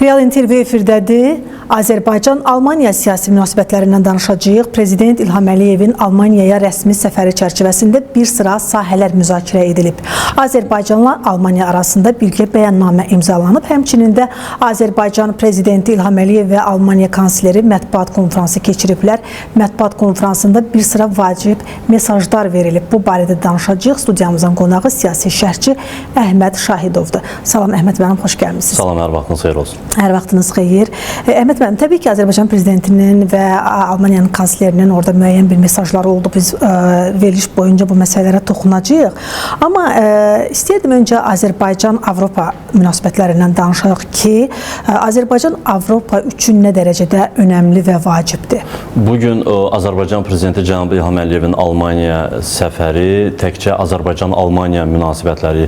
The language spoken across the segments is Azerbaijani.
Real intervyu efirdədir. Azərbaycan-Almaniya siyasi münasibətlərindən danışacağıq. Prezident İlham Əliyevin Almaniyaya rəsmi səfəri çərçivəsində bir sıra sahələr müzakirə edilib. Azərbaycanla Almaniya arasında birgə bəyannamə imzalanıb. Həmçinin də Azərbaycan Prezidenti İlham Əliyev və Almaniya kansleri mətbuat konfransı keçiriblər. Mətbuat konfransında bir sıra vacib mesajlar verilib. Bu barədə danışacağıq. Studiyamızın qonağı siyasi şərhçi Əhməd Şahidovdur. Salam Əhməd mənim, xoş gəlmişsiniz. Salam, hər vaxtınız xeyir olsun. Hər vaxtınız xeyir. Əhməd mənim, təbii ki, Azərbaycan Prezidentinin və Almaniyanın kanslerinin orada müəyyən bir mesajları oldu. Biz veriliş boyunca bu məsələlərə toxunacağıq. Amma istəyirdim öncə Azərbaycan-Avropa münasibətlərindən danışaq ki, Azərbaycan Avropa üçün nə dərəcədə önəmli və vacibdir? Bugün Azərbaycan Prezidenti cənab İlham Əliyevin Almaniya səfəri təkcə Azərbaycan-Almaniya münasibətləri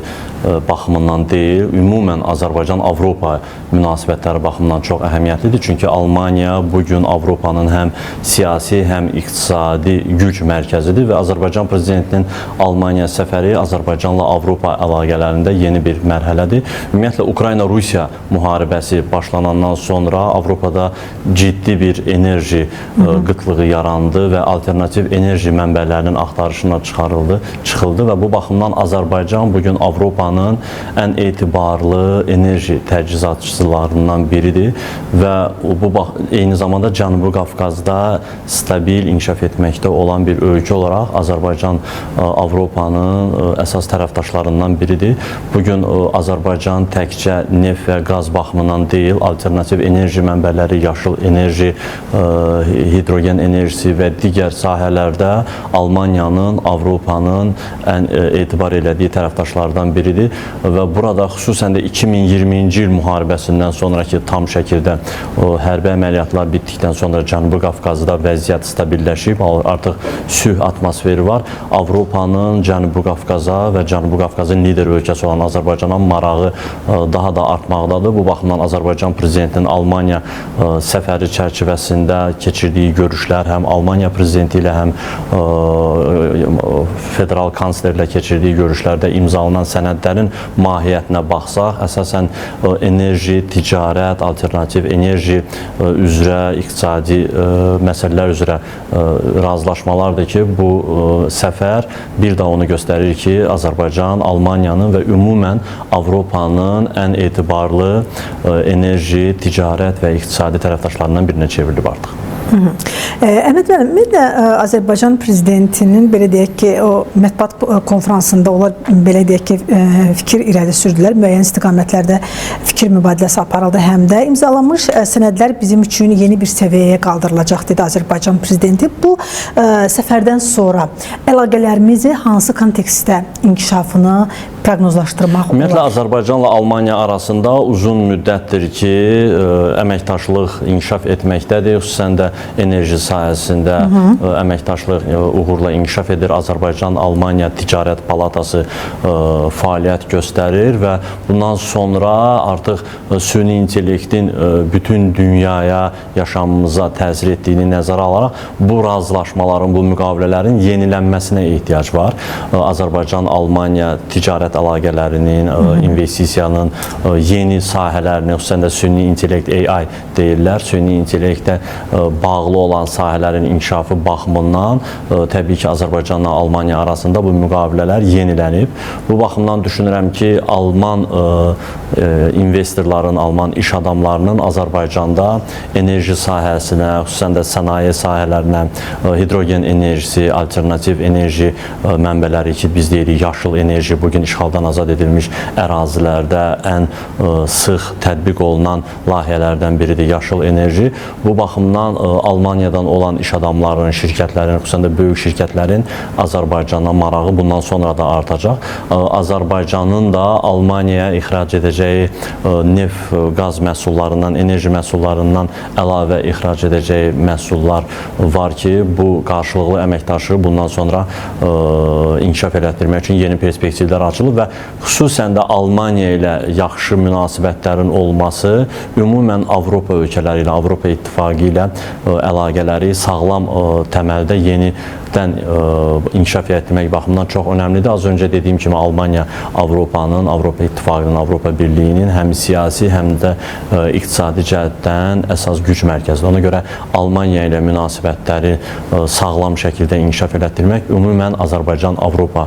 baxımından deyil, ümumən Azərbaycan-Avropa münasibətləri baxımından çox əhəmiyyətlidir. Çünki Almaniya bugün Avropanın həm siyasi, həm iqtisadi güc mərkəzidir və Azərbaycan Prezidentinin Almaniya səfəri Azərbaycanla Avropa əlaqələrində yeni bir mərhələdir. Ümumiyyətlə, Ukrayna-Rusiya müharibəsi başlanandan sonra Avropada ciddi bir enerji qıtlığı yarandı və alternativ enerji mənbələrinin axtarışına çıxıldı və bu baxımdan Azərbaycan bugün Avropanın ən etibarlı enerji təchizatçılarından biridir və bu eyni zamanda Cənubi Qafqazda stabil inkişaf etməkdə olan bir ölkə olaraq Azərbaycan Avropanın əsas tərəfdaşlarından biridir. Bugün Azərbaycan təkcə neft və qaz baxımından deyil, alternativ enerji mənbələri, yaşıl enerji, hidrogen enerjisi və digər sahələrdə Almaniyanın, Avropanın ən etibar elədiyi tərəfdaşlardan biridir və burada xüsusən də 2020-ci il müharibəsindən sonraki tam şəkildə hərbi əməliyyatlar bitdikdən sonra Cənubi Qafqazda vəziyyət stabilləşib, artıq sülh atmosferi var. Avropanın Cənubi Qafqaza və Cənubi Qafqazın lider ölkəsi olan Azərbaycana marağı daha da artmaqdadır. Bu baxımdan Azərbaycan Prezidentinin Almaniya səfəri çərçivəsində keçirdiyi görüşlər, həm Almaniya Prezidenti ilə, həm federal kanslerlə keçirdiyi görüşlərdə imzalanan sənədlərin mahiyyətinə baxsaq, əsasən enerji, ticarət, alternativ enerji üzrə, iqtisadi məsələlər üzrə razılaşmalardır ki, bu səfər bir də onu göstərir ki, Azərbaycan, Almaniyanın və ümumən Avropanın ən etibarlı enerji, ticarət və iqtisadi tərəfdaşlarından birinə çevrilib artıq. Əhməd müəllim, bir də Azərbaycan Prezidentinin belə deyək ki, o mətbuat konfransında onlar belə deyək ki, fikir irəli sürdülər. Müəyyən istiqamətlərdə fikir mübadiləsi aparıldı. Həm də imzalanmış sənədlər bizim üçün yeni bir səviyyəyə qaldırılacaq dedi Azərbaycan Prezidenti. Bu səfərdən sonra əlaqələrimizi hansı kontekstdə inkişafını proqnozlaşdırmaq olar? Ümumiyyətlə, Azərbaycanla Almaniya arasında uzun müddətdir ki, əməkdaşlıq inkişaf etməkdədir. Xüsusən də enerji sahəsində əməkdaşlıq uğurla inkişaf edir. Azərbaycan-Almaniya Ticarət Palatası fəaliyyət göstərir və bundan sonra artıq süni intellektin bütün dünyaya, yaşamımıza təsir etdiyini nəzərə alaraq bu razılaşmaların, bu müqavilələrin yenilənməsinə ehtiyac var. Azərbaycan-Almaniya ticarət əlaqələrinin, investisiyanın yeni sahələrinin, xüsusən də süni intellekt, AI deyirlər, süni intellektə bağlı olan sahələrin inkişafı baxımından təbii ki, Azərbaycanla Almaniya arasında bu müqavilələr yenilənib. Bu baxımdan düşünürəm ki, Alman investorların, Alman iş adamlarının Azərbaycanda enerji sahəsinə, xüsusən də sənaye sahələrinə, hidrogen enerjisi, alternativ enerji mənbələri ki, biz deyirik, yaşıl enerji, bugün işğaldan azad edilmiş ərazilərdə ən sıx tətbiq olunan layihələrdən biridir yaşıl enerji. Bu baxımdan Almaniyadan olan iş adamlarının, şirkətlərin, xüsusən də böyük şirkətlərin Azərbaycana marağı bundan sonra da artacaq. Azərbaycanın da Almaniyaya ixrac edəcəyi neft, qaz məhsullarından, enerji məhsullarından əlavə ixrac edəcəyi məhsullar var ki, bu qarşılıqlı əməkdaşlığı bundan sonra inkişaf elətdirmək üçün yeni perspektivlər açılır və xüsusən də Almaniya ilə yaxşı münasibətlərin olması ümumən Avropa ölkələri ilə, Avropa İttifaqı ilə əlaqələri sağlam təməldə yenidən inkişaf etdirmək baxımından çox önəmlidir. Az öncə dediyim kimi Almaniya Avropanın, Avropa İttifaqının, Avropa Birliyinin həm siyasi, həm də iqtisadi cəhətdən əsas güc mərkəzidir. Ona görə Almaniya ilə münasibətləri sağlam şəkildə inkişaf etdirmək ümumən Azərbaycan-Avropa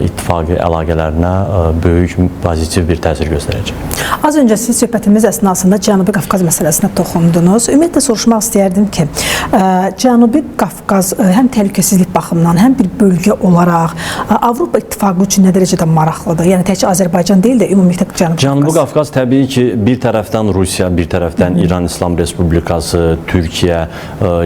İttifaqı əlaqələrinə böyük pozitiv bir təsir göstərəcək. Az öncə siz söhbətimiz əsnasında Cənubi Qafqaz məsələsinə toxundunuz. Ümumiyyətlə soruşmaq istəyərdim ki, Cənubi Qafqaz həm təhlükəsizlik baxımından, həm bir bölgə olaraq Avropa İttifaqı üçün nə dərəcədə maraqlıdır? Yəni təkcə Azərbaycan deyil də ümumiyyətlə Cənubi Qafqaz təbii ki, bir tərəfdən Rusiya, bir tərəfdən İran İslam Respublikası, Türkiyə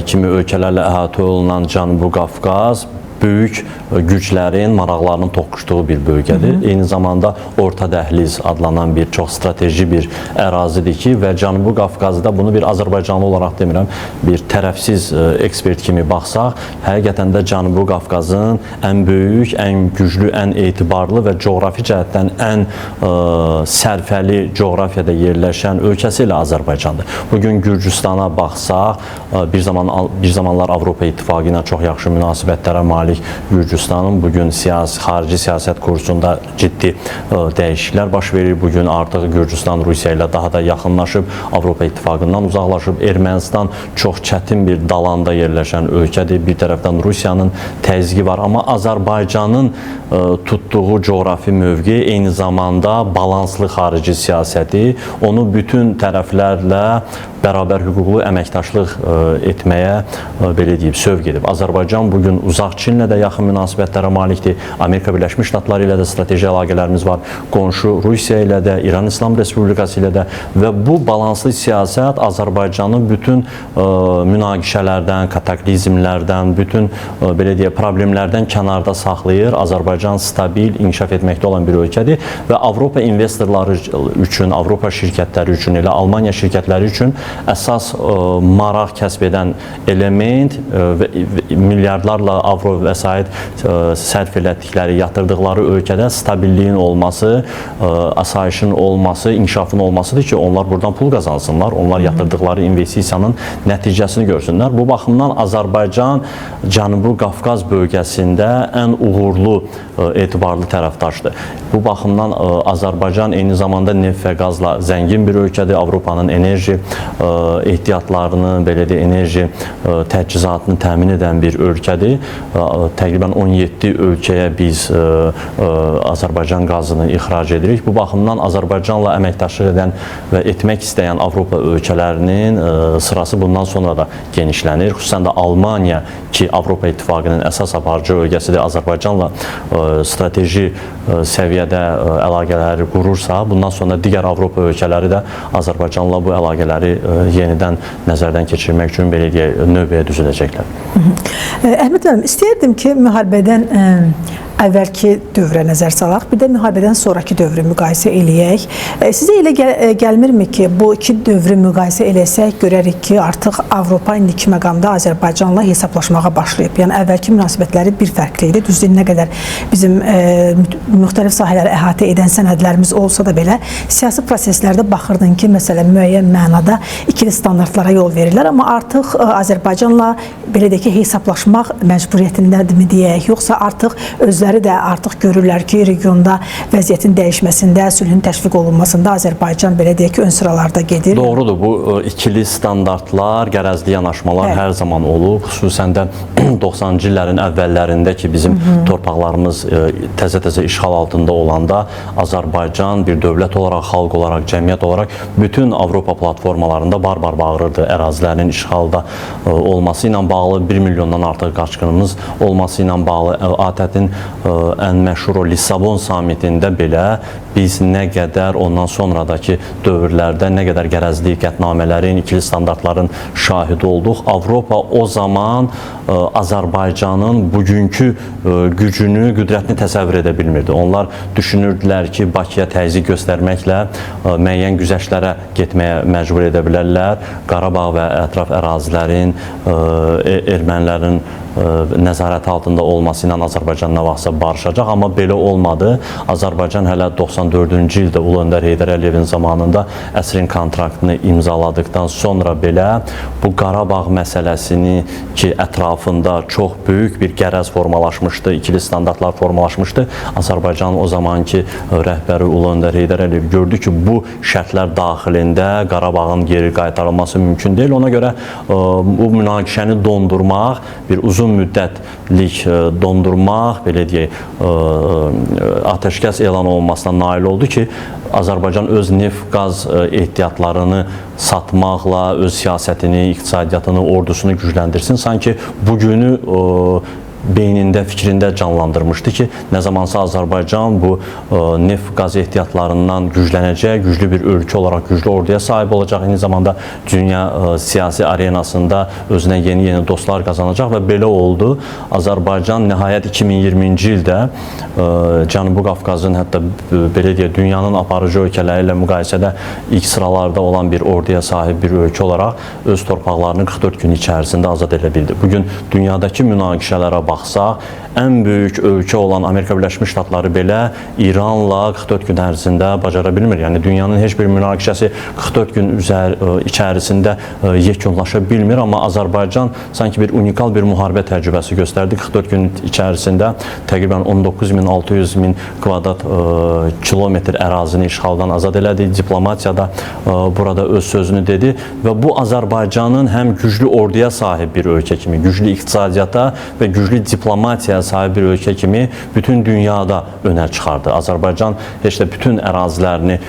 kimi ölkələrlə əhatə olunan Cənubi Qafqaz böyük güclərin, maraqlarının toqquşduğu bir bölgədir. Eyni zamanda Orta Dəhliz adlanan bir çox strateji bir ərazidir ki, və Cənubi Qafqazda bunu bir Azərbaycanlı olaraq demirəm, bir tərəfsiz ekspert kimi baxsaq, həqiqətən də Cənubi Qafqazın ən böyük, ən güclü, ən etibarlı və coğrafi cəhətdən ən sərfəli coğrafiyada yerləşən ölkəsi ilə Azərbaycandır. Bugün Gürcüstana baxsaq, bir zamanlar Avropa İttifaqı ilə çox yaxşı münasibətlərə malik Gürcüstanın bugün xarici siyasət kursunda ciddi dəyişikliklər baş verir. Bugün artıq Gürcüstan Rusiya ilə daha da yaxınlaşıb, Avropa İttifaqından uzaqlaşıb. Ermənistan çox çətin bir dalanda yerləşən ölkədir. Bir tərəfdən Rusiyanın təzyiqi var, amma Azərbaycanın tutduğu coğrafi mövqe eyni zamanda balanslı xarici siyasəti onu bütün tərəflərlə bərabər hüquqlu əməkdaşlıq etməyə belə deyib, sövq edib. Azərbaycan bugün uzaq Çinlə də yaxın münasibətlərə malikdir. Amerika Birləşmiş Ştatları ilə də strateji əlaqələrimiz var. Qonşu Rusiya ilə də, İran İslam Respublikası ilə də və bu balanslı siyasət Azərbaycanı bütün münaqişələrdən, kataklizmlərdən, bütün belə deyək, problemlərdən kənarda saxlayır. Azərbaycan stabil, inkişaf etməkdə olan bir ölkədir və Avropa investorları üçün, Avropa şirkətləri üçün, elə Almaniya şirkətləri üçün əsas maraq kəsb edən element və milyardlarla avro vəsait sərf elətdikləri, yatırdıqları ölkədə stabilliyin olması, asayişin olması, inkişafın olmasıdır ki, onlar buradan pul qazansınlar, onlar yatırdıqları investisiyanın nəticəsini görsünlər. Bu baxımdan Azərbaycan Cənubi Qafqaz bölgəsində ən uğurlu, etibarlı tərəfdaşdır. Bu baxımdan Azərbaycan eyni zamanda neft və qazla zəngin bir ölkədir. Avropanın enerji ehtiyatlarını, belə deyək, enerji təchizatını təmin edən bir ölkədir. Təqribən 17 ölkəyə biz Azərbaycan qazını ixrac edirik. Bu baxımdan Azərbaycanla əməkdaşlıq edən və etmək istəyən Avropa ölkələrinin sırası bundan sonra da genişlənir. Xüsusən də Almaniya ki, Avropa İttifaqının əsas aparıcı ölkəsidir, Azərbaycanla strateji səviyyədə əlaqələri qurursa, bundan sonra digər Avropa ölkələri də Azərbaycanla bu əlaqələri yenidən nəzərdən keçirmək üçün belə deyək, növbəyə düzüləcəklər. Əhməd müəllim, istəyirdim ki, müharibədən əvvəlki dövrə nəzər salaq, bir də müharibədən sonraki dövrü müqayisə eləyək. Sizə elə gəlmirmi ki, bu iki dövrü müqayisə eləsək, görərik ki, artıq Avropa indiki məqamda Azərbaycanla hesablaşmağa başlayıb. Yəni, əvvəlki münasibətləri bir fərqli idi. Düzdür, nə qədər bizim müxtəlif sahələri əhatə edən sənədlərimiz olsa da belə, siyasi proseslərdə baxırdın ki, məsələn, müəyyən mənada ikili standartlara yol verirlər, amma artıq Azərbaycanla belə deyək ki, hesablaşmaq məcburiyyətindədirmi deyək, yoxsa artıq özləri də artıq görürlər ki, regionda vəziyyətin dəyişməsində, sülhün təşviq olunmasında Azərbaycan belə deyək ki, ön sıralarda gedir. Doğrudur, bu ikili standartlar, qərəzli yanaşmalar hər zaman olub. Xüsusən də 90-cı illərin əvvəllərində ki, bizim torpaqlarımız təzə-təzə işğal altında olanda Azərbaycan bir dövlət olaraq, xalq olaraq, cəmiyyət olaraq bütün Avropa platformalarında bar-bar bağırırdı. Ərazilərin işğalda olması ilə bağlı 1 milyondan artıq qaçqınımız olması ilə bağlı ATƏT-in ən məşhur o Lissabon samitində belə biz nə qədər ondan sonradakı dövrlərdə nə qədər qərəzli qətnamələrin, ikili standartların şahidi olduq. Avropa o zaman Azərbaycanın bugünkü gücünü, qüdrətini təsəvvür edə bilmirdi. Onlar düşünürdülər ki, Bakıya təzyiq göstərməklə müəyyən güzəştlərə getməyə məcbur edə bilərlər. Qarabağ və ətraf ərazilərin ermənilərin nəzarət altında olması ilə Azərbaycan nə vaxtsa barışacaq, amma belə olmadı. Azərbaycan hələ 94-cü ildə Ulu Öndər Heydər Əliyevin zamanında əsrin kontraktını imzaladıkdan sonra belə bu Qarabağ məsələsini ki, ətrafında çox böyük bir qərəz formalaşmışdı, ikili standartlar formalaşmışdı. Azərbaycan o zamanki rəhbəri Ulu Öndər Heydər Əliyev gördü ki, bu şərtlər daxilində Qarabağın geri qaytarılması mümkün deyil. Ona görə bu münaqişəni dondurmaq, bir uzun müddətlik dondurmaq, belə deyək, atəşkəs elan olunmasına nail oldu ki, Azərbaycan öz neft, qaz ehtiyatlarını satmaqla öz siyasətini, iqtisadiyyatını, ordusunu gücləndirsin. Sanki bugünü beynində, fikrində canlandırmışdı ki, nə zamansa Azərbaycan bu neft, qaz ehtiyatlarından güclənəcək, güclü bir ölkə olaraq güclü orduya sahib olacaq, eyni zamanda dünya siyasi arenasında özünə yeni dostlar qazanacaq və belə oldu. Azərbaycan nəhayət 2020-ci ildə Cənubi Qafqazın, hətta belə deyək, dünyanın aparıcı ölkələri ilə müqayisədə ilk sıralarda olan bir orduya sahib bir ölkə olaraq öz torpaqlarını 44 gün içərisində azad edə bildi. Bugün dünyadakı münaqişələrə baxsaq, ən böyük ölkə olan Amerika Birləşmiş Ştatları belə İranla 44 gün ərzində bacara bilmir. Yəni dünyanın heç bir münaqişəsi 44 gün içərisində yekunlaşa bilmir, amma Azərbaycan sanki bir unikal bir müharibə təcrübəsi göstərdi. 44 gün içərisində təqribən 19.600 kvadrat kilometr ərazini işğaldan azad elədi. Diplomatiyada burada öz sözünü dedi və bu Azərbaycanın həm güclü orduya sahib bir ölkə kimi, güclü iqtisadiyyata və güclü diplomatiyaya sahib bir ölkə kimi bütün dünyada önə çıxardı. Azərbaycan heç də bütün ərazilərini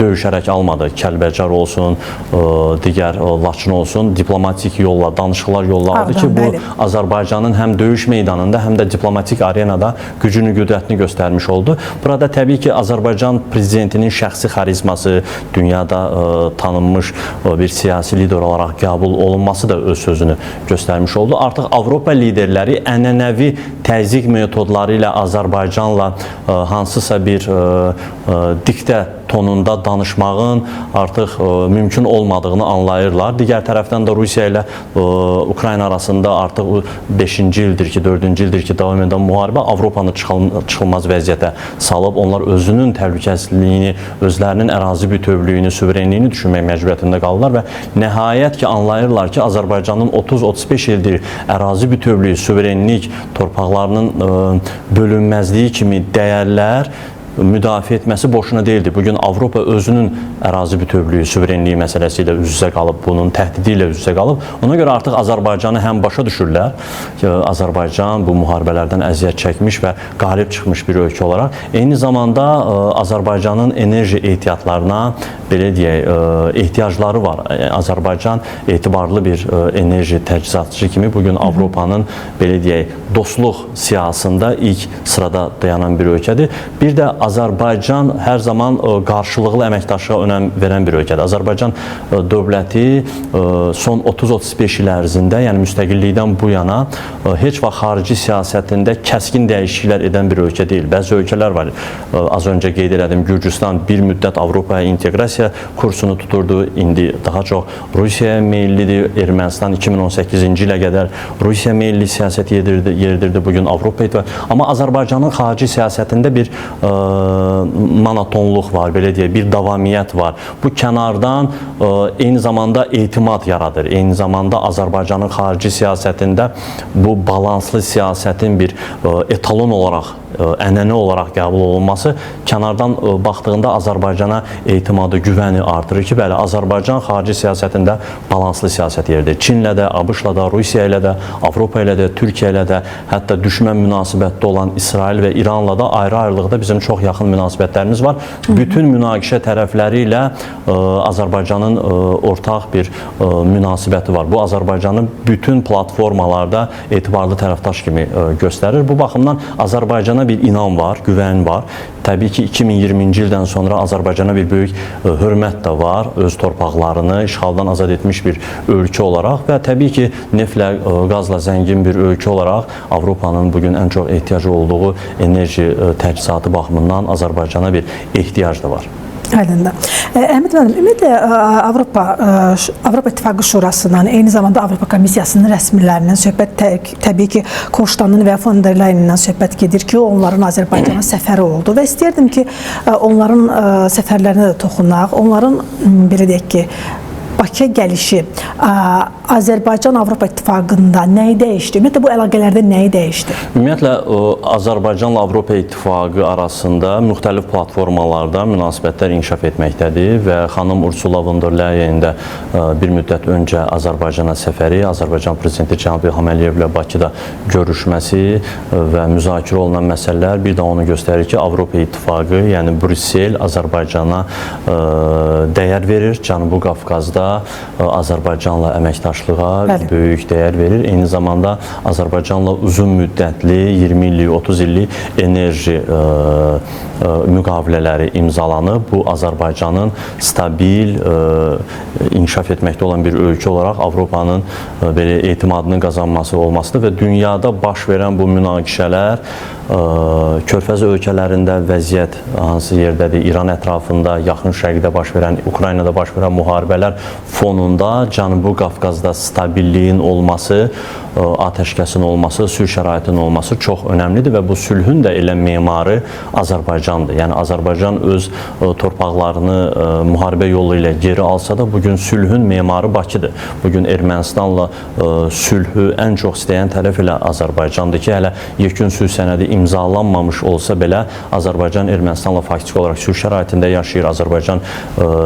döyüşərək almadı. Kəlbəcər olsun, digər Laçın olsun, diplomatik yolla, danışıqlar yolladı ki, bu Azərbaycanın həm döyüş meydanında, həm də diplomatik arenada gücünü, qüdrətini göstərmiş oldu. Burada təbii ki, Azərbaycan prezidentinin şəxsi xarizması, dünyada tanınmış bir siyasi lider olaraq qəbul olunması da öz sözünü göstərmiş oldu. Artıq Avropa liderləri ənənəvi təzyiq metodları ilə Azərbaycanla hansısa bir diktə tonunda danışmağın artıq mümkün olmadığını anlayırlar. Digər tərəfdən də Rusiya ilə Ukrayna arasında artıq 5-ci ildir ki, 4-cü ildir ki, davam edən müharibə Avropanı çıxılmaz vəziyyətə salıb. Onlar özünün təhlükəsizliyini, özlərinin ərazi bütövlüyünü, suverenliyini düşünmək məcburiyyətində qalırlar və nəhayət ki, anlayırlar ki, Azərbaycanın 30-35 ildir ərazi bütövlüyü, suverenlik, torpaqlarının bölünməzliyi kimi dəyərlər müdafiə etməsi boşuna deyildi. Bugün Avropa özünün ərazi bütövlüyü, suverenliyi məsələsi ilə üz-üzə qalıb, bunun təhdidi ilə üz-üzə qalıb. Ona görə artıq Azərbaycanı həm başa düşürlər ki, Azərbaycan bu müharibələrdən əziyyət çəkmiş və qalib çıxmış bir ölkə olaraq. Eyni zamanda Azərbaycanın enerji ehtiyatlarına, belə deyək, ehtiyacları var. Azərbaycan etibarlı bir enerji təchizatçısı kimi bugün Avropanın, belə deyək, dostluq siyasında ilk sırada dayanan bir ölkədir. Bir də Azərbaycan hər zaman qarşılıqlı əməkdaşlığa önəm verən bir ölkədir. Azərbaycan dövləti son 30-35 il ərzində, yəni müstəqillikdən bu yana heç vaxt xarici siyasətində kəskin dəyişikliklər edən bir ölkə deyil. Bəzi ölkələr var. Az öncə qeyd elədim, Gürcüstan bir müddət Avropaya inteqrasiya kursunu tuturdu. İndi daha çox Rusiyaya meyillidir. Ermənistan 2018-ci ilə qədər Rusiya meyilli siyasət yeridirdi. Bugün Avropa İttifaqı. Amma Azərbaycanın xarici siyasətində bir monotonluq var, belə deyək, bir davamiyyət var. Bu kənardan eyni zamanda etimad yaradır. Eyni zamanda Azərbaycanın xarici siyasətində bu balanslı siyasətin bir etalon olaraq, ənənə olaraq qəbul olunması kənardan baxdığında Azərbaycana etimadı, güvəni artırır ki, bəli, Azərbaycan xarici siyasətində balanslı siyasət yeridir. Çinlə də, ABŞ-la da, Rusiya ilə də, Avropa ilə də, Türkiyə ilə də, hətta düşmən münasibətdə olan İsrail və İranla da ayrı-ayrılıqda bizim çox yaxın münasibətlərimiz var. Bütün münaqişə tərəfləri ilə Azərbaycanın ortaq bir münasibəti var. Bu, Azərbaycanın bütün platformalarda etibarlı tərəfdaş kimi göstərir. Bu baxımdan Azərbaycana bir inam var, güvən var. Təbii ki, 2020-ci ildən sonra Azərbaycana bir böyük hörmət də var. Öz torpaqlarını işğaldan azad etmiş bir ölkə olaraq və təbii ki, neftlə, qazla zəngin bir ölkə olaraq Avropanın bugün ən çox ehtiyacı olduğu enerji təchizatı baxımından Azərbaycana bir ehtiyac da var. Aydındır. Əhməd müəllim, ümumiyyətlə Avropa İttifaqı Şurasından, eyni zamanda Avropa Komissiyasının rəsmilərindən söhbət təbii ki, Koştanın və von der Leyenindən söhbət gedir ki, onların Azərbaycana səfəri oldu və istəyirdim ki, onların səfərlərinə də toxunaq. Onların, belə deyək ki, Bakıya gəlişi Azərbaycan-Avropa İttifaqında nəyi dəyişdi? Ümumiyyətlə, bu əlaqələrdə nəyi dəyişdi? Ümumiyyətlə, Azərbaycanla Avropa İttifaqı arasında müxtəlif platformalarda münasibətlər inkişaf etməkdədir və xanım Ursula von der Leyen də bir müddət öncə Azərbaycana səfəri, Azərbaycan Prezidenti Cənab İlham Əliyevlə Bakıda görüşməsi və müzakirə olunan məsələlər bir də onu göstərir ki, Avropa İttifaqı, yəni Brüssel Azərbaycana dəyər verir. Cənubi Qafqazda Azərbaycanla əməkdaşlığa böyük dəyər verir. Eyni zamanda Azərbaycanla uzun müddətli 20 illik, 30 illik enerji müqavilələri imzalanıb. Bu Azərbaycanın stabil inkişaf etməkdə olan bir ölkə olaraq Avropanın belə etimadını qazanması olmasıdır və dünyada baş verən bu münaqişələr Körfəz ölkələrində vəziyyət hansı yerdədir? İran ətrafında, Yaxın Şərqdə baş verən, Ukraynada baş verən müharibələr fonunda Cənubi Qafqazda stabilliyin olması, atəşkəsin olması, sülh şəraitinin olması çox önəmlidir və bu sülhün də elə memarı Azərbaycandır. Yəni Azərbaycan öz torpaqlarını müharibə yolu ilə geri alsa da bugün sülhün memarı Bakıdır. Bugün Ermənistanla sülhü ən çox istəyən tərəf elə Azərbaycandır ki, hələ yekun sülh sənədi imzalanmamış olsa belə Azərbaycan Ermənistanla faktiki olaraq sülh şəraitində yaşayır. Azərbaycan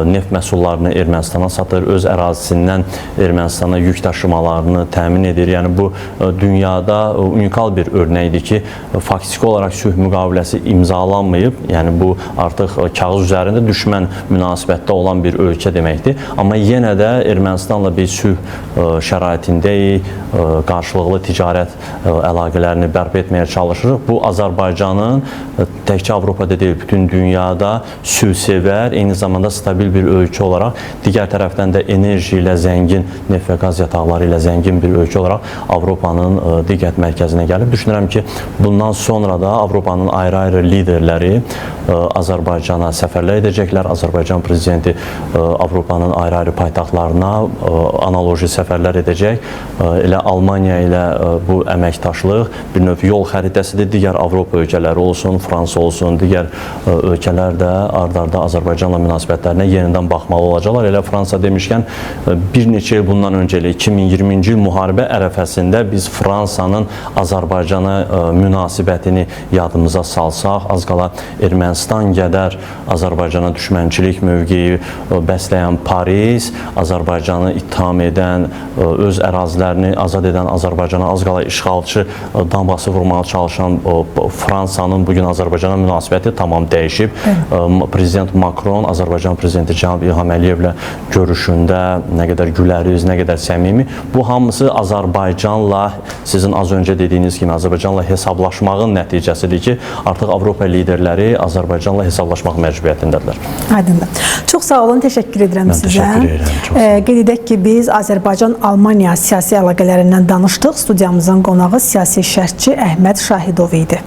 neft məhsullarını Ermənistana satır, öz ərazisindən Ermənistana yük daşımalarını təmin edir. Yəni bu dünyada unikal bir örnəkdir ki, faktiki olaraq sülh müqaviləsi imzalanmayıb. Yəni bu artıq kağız üzərində düşmən münasibətdə olan bir ölkə deməkdir. Amma yenə də Ermənistanla bir sülh şəraitindəyik, qarşılıqlı ticarət əlaqələrini bərpa etməyə çalışırıq. Bu Azərbaycanın təkcə Avropada deyil, bütün dünyada sülhsevər, eyni zamanda stabil bir ölkə olaraq, digər tərəfdən də enerji ilə zəngin, neft və qaz yataqları ilə zəngin bir ölkə olaraq Avropanın diqqət mərkəzinə gəlib. Düşünürəm ki, bundan sonra da Avropanın ayrı-ayrı liderləri Azərbaycana səfərlər edəcəklər. Azərbaycan Prezidenti Avropanın ayrı-ayrı paytaxtlarına analoji səfərlər edəcək. Elə Almaniya ilə bu əməkdaşlıq bir növ yol xəritəsidir. Digər Avropa ölkələri olsun, Fransa olsun, digər ölkələr də ard-arda Azərbaycanla münasibətlərinə yenidən baxmalı olacaqlar. Elə Fransa demişkən, bir neçə il bundan öncə 2020-ci il müharibə ərəfəsində biz Fransanın Azərbaycana münasibətini yadımıza salsaq, az qala Ermənistan qədər Azərbaycana düşmənçilik mövqeyi bəsləyən Paris, Azərbaycanı ittiham edən, öz ərazilərini azad edən Azərbaycana az qala işğalçı dambası vurmağa çalışan Fransanın bugün Azərbaycana münasibəti tamam dəyişib. Prezident Macron, Azərbaycan Prezidenti Cənab İlham Əliyevlə görüşündə nə qədər güləriz, nə qədər səmimi. Bu hamısı Azərbaycanla, sizin az öncə dediyiniz kimi Azərbaycanla hesablaşmağın nəticəsidir ki, artıq Avropa liderləri Azərbaycanla hesablaşmaq məcburiyyətindədirlər. Aydındır. Çox sağ olun, təşəkkür edirəm sizə. Təşəkkür edirəm. Qeyd edək ki, biz Azərbaycan-Almaniya siyasi əlaqələrindən danışdıq. Studiyamızın qonağı siyasi şərhçi Əhməd Şahidov idi.